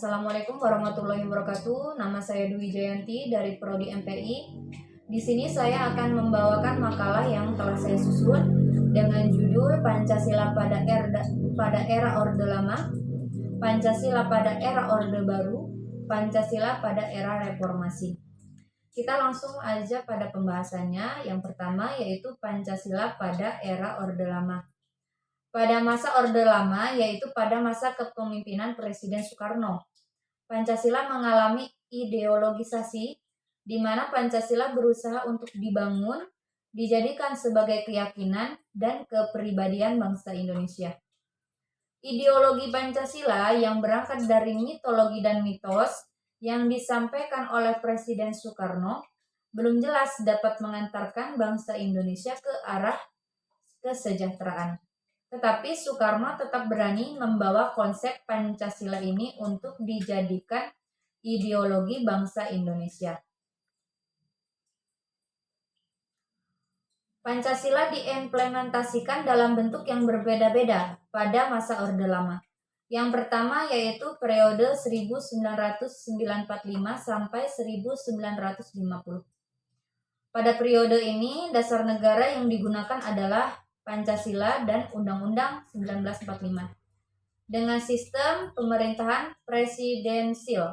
Assalamualaikum warahmatullahi wabarakatuh. Nama saya Dwi Jayanti dari Prodi MPI. Di sini saya akan membawakan makalah yang telah saya susun dengan judul Pancasila pada era Orde Lama, Pancasila pada era Orde Baru, Pancasila pada era Reformasi. Kita langsung aja pada pembahasannya. Yang pertama yaitu Pancasila pada era Orde Lama. Pada masa Orde Lama, yaitu pada masa kepemimpinan Presiden Soekarno, Pancasila mengalami ideologisasi, di mana Pancasila berusaha untuk dibangun, dijadikan sebagai keyakinan dan kepribadian bangsa Indonesia. Ideologi Pancasila yang berangkat dari mitologi dan mitos yang disampaikan oleh Presiden Soekarno belum jelas dapat mengantarkan bangsa Indonesia ke arah kesejahteraan. Tetapi Soekarno tetap berani membawa konsep Pancasila ini untuk dijadikan ideologi bangsa Indonesia. Pancasila diimplementasikan dalam bentuk yang berbeda-beda pada masa Orde Lama. Yang pertama yaitu periode 1945 sampai 1950. Pada periode ini, dasar negara yang digunakan adalah Pancasila dan Undang-Undang 1945 dengan sistem pemerintahan presidensil.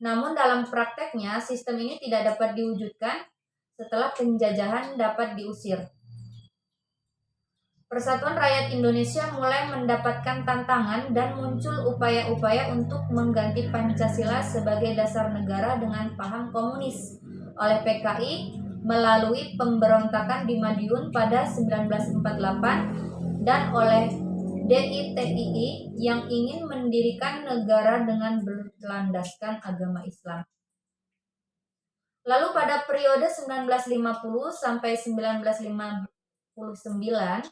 Namun dalam prakteknya sistem ini tidak dapat diwujudkan setelah penjajahan dapat diusir. Persatuan rakyat Indonesia mulai mendapatkan tantangan dan muncul upaya-upaya untuk mengganti Pancasila sebagai dasar negara dengan paham komunis oleh PKI melalui pemberontakan di Madiun pada 1948 dan oleh DITII yang ingin mendirikan negara dengan berlandaskan agama Islam. Lalu pada periode 1950 sampai 1959,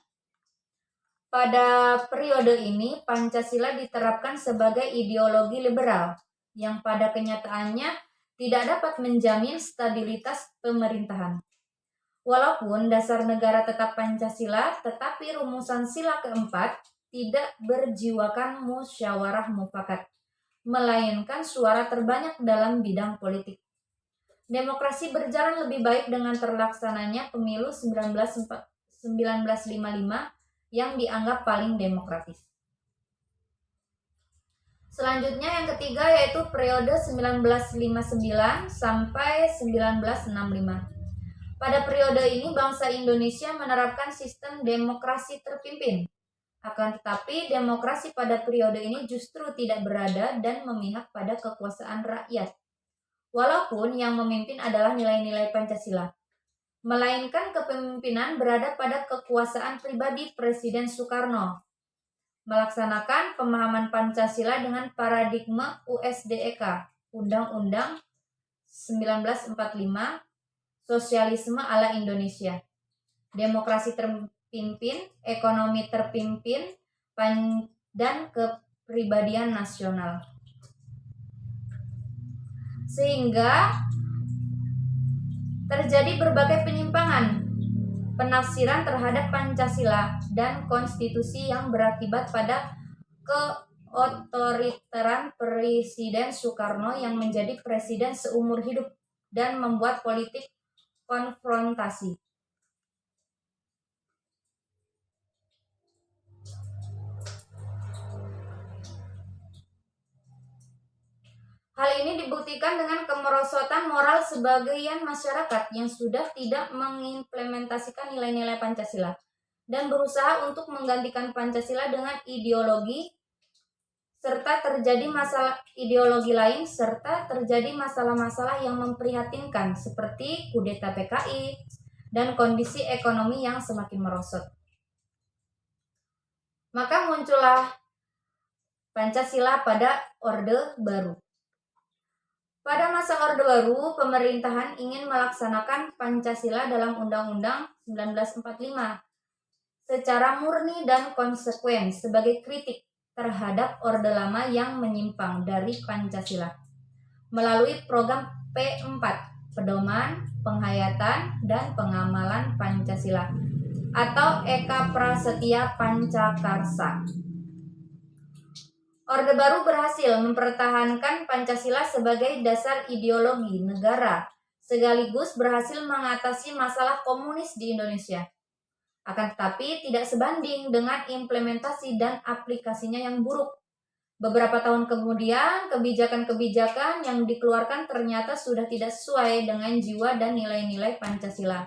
pada periode ini Pancasila diterapkan sebagai ideologi liberal yang pada kenyataannya tidak dapat menjamin stabilitas pemerintahan. Walaupun dasar negara tetap Pancasila, tetapi rumusan sila keempat tidak berjiwakan musyawarah mufakat, melainkan suara terbanyak dalam bidang politik. Demokrasi berjalan lebih baik dengan terlaksananya pemilu 1955 yang dianggap paling demokratis. Selanjutnya yang ketiga yaitu periode 1959 sampai 1965. Pada periode ini bangsa Indonesia menerapkan sistem demokrasi terpimpin. Akan tetapi demokrasi pada periode ini justru tidak berada dan memihak pada kekuasaan rakyat. Walaupun yang memimpin adalah nilai-nilai Pancasila, melainkan kepemimpinan berada pada kekuasaan pribadi Presiden Soekarno. Melaksanakan pemahaman Pancasila dengan paradigma USDEK, Undang-Undang 1945, Sosialisme ala Indonesia, Demokrasi terpimpin, Ekonomi terpimpin, dan kepribadian nasional. Sehingga terjadi berbagai penyimpangan penafsiran terhadap Pancasila dan konstitusi yang berakibat pada keotoriteran Presiden Soekarno yang menjadi presiden seumur hidup dan membuat politik konfrontasi. Hal ini dibuktikan dengan kemerosotan moral sebagian masyarakat yang sudah tidak mengimplementasikan nilai-nilai Pancasila dan berusaha untuk menggantikan Pancasila dengan ideologi serta terjadi masalah ideologi lain serta terjadi masalah-masalah yang memprihatinkan seperti kudeta PKI dan kondisi ekonomi yang semakin merosot. Maka muncullah Pancasila pada Orde Baru. Pada masa Orde Baru, pemerintahan ingin melaksanakan Pancasila dalam Undang-Undang 1945 secara murni dan konsekuen sebagai kritik terhadap Orde Lama yang menyimpang dari Pancasila melalui program P4, Pedoman, Penghayatan, dan Pengamalan Pancasila atau Eka Prasetya Pancakarsa. Orde Baru berhasil mempertahankan Pancasila sebagai dasar ideologi negara, sekaligus berhasil mengatasi masalah komunis di Indonesia. Akan tetapi tidak sebanding dengan implementasi dan aplikasinya yang buruk. Beberapa tahun kemudian, kebijakan-kebijakan yang dikeluarkan ternyata sudah tidak sesuai dengan jiwa dan nilai-nilai Pancasila.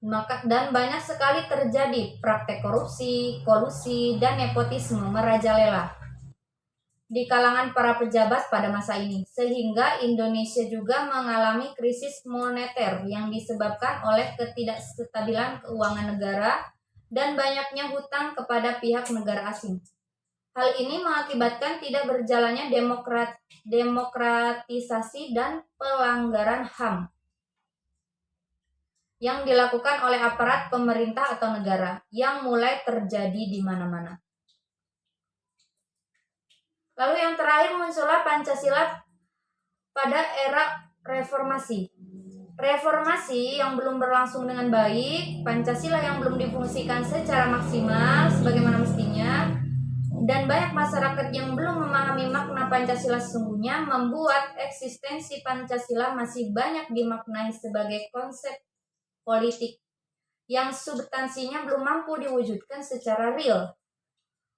Dan banyak sekali terjadi praktek korupsi, kolusi, dan nepotisme merajalela di kalangan para pejabat pada masa ini, sehingga Indonesia juga mengalami krisis moneter yang disebabkan oleh ketidakstabilan keuangan negara dan banyaknya hutang kepada pihak negara asing. Hal ini mengakibatkan tidak berjalannya demokratisasi dan pelanggaran HAM yang dilakukan oleh aparat pemerintah atau negara yang mulai terjadi di mana-mana. Lalu yang terakhir muncullah Pancasila pada era reformasi. Reformasi yang belum berlangsung dengan baik, Pancasila yang belum difungsikan secara maksimal sebagaimana mestinya, dan banyak masyarakat yang belum memahami makna Pancasila sesungguhnya membuat eksistensi Pancasila masih banyak dimaknai sebagai konsep politik yang substansinya belum mampu diwujudkan secara real.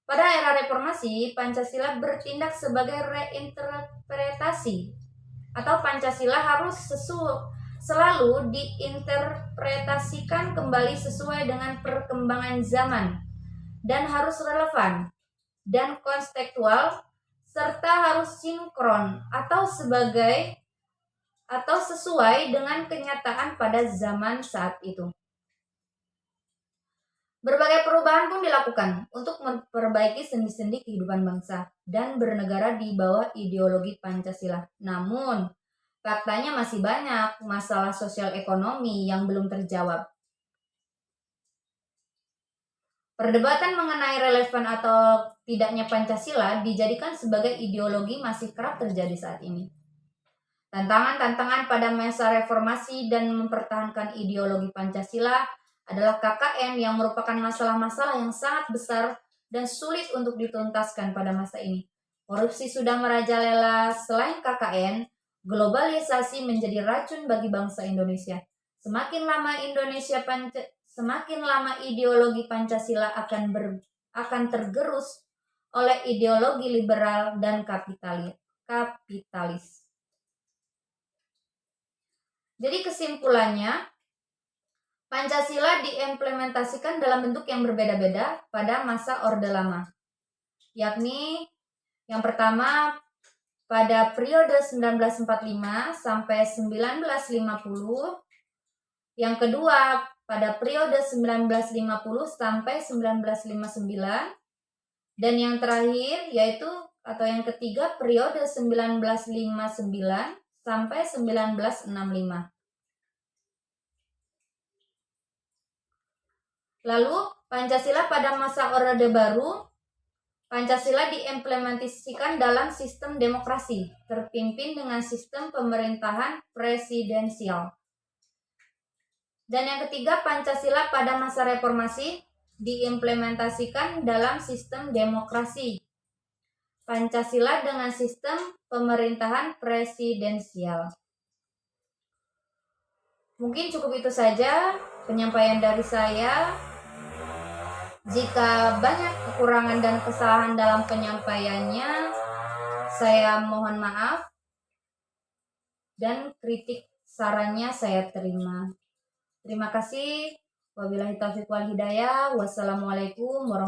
Pada era reformasi, Pancasila bertindak sebagai reinterpretasi atau Pancasila harus selalu diinterpretasikan kembali sesuai dengan perkembangan zaman dan harus relevan dan kontekstual serta harus sinkron atau sesuai dengan kenyataan pada zaman saat itu. Berbagai perubahan pun dilakukan untuk memperbaiki sendi-sendi kehidupan bangsa dan bernegara di bawah ideologi Pancasila. Namun, faktanya masih banyak masalah sosial ekonomi yang belum terjawab. Perdebatan mengenai relevan atau tidaknya Pancasila dijadikan sebagai ideologi masih kerap terjadi saat ini. Tantangan-tantangan pada masa reformasi dan mempertahankan ideologi Pancasila adalah KKN yang merupakan masalah-masalah yang sangat besar dan sulit untuk dituntaskan pada masa ini. Korupsi sudah merajalela. Selain KKN, globalisasi menjadi racun bagi bangsa Indonesia. Semakin lama ideologi Pancasila akan tergerus oleh ideologi liberal dan kapitalis. Jadi kesimpulannya, Pancasila diimplementasikan dalam bentuk yang berbeda-beda pada masa Orde Lama, yakni yang pertama pada periode 1945 sampai 1950, yang kedua pada periode 1950 sampai 1959, dan yang terakhir atau yang ketiga periode 1959 sampai 1965. Lalu, Pancasila pada masa Orde Baru, Pancasila diimplementasikan dalam sistem demokrasi, terpimpin dengan sistem pemerintahan presidensial. Dan yang ketiga, Pancasila pada masa reformasi diimplementasikan dalam sistem demokrasi, Pancasila dengan sistem pemerintahan presidensial. Mungkin cukup itu saja penyampaian dari saya. Jika banyak kekurangan dan kesalahan dalam penyampaiannya, saya mohon maaf dan kritik sarannya saya terima. Terima kasih. Wabillahi taufiq wal hidayah. Wassalamualaikum warahmatullahi wabarakatuh.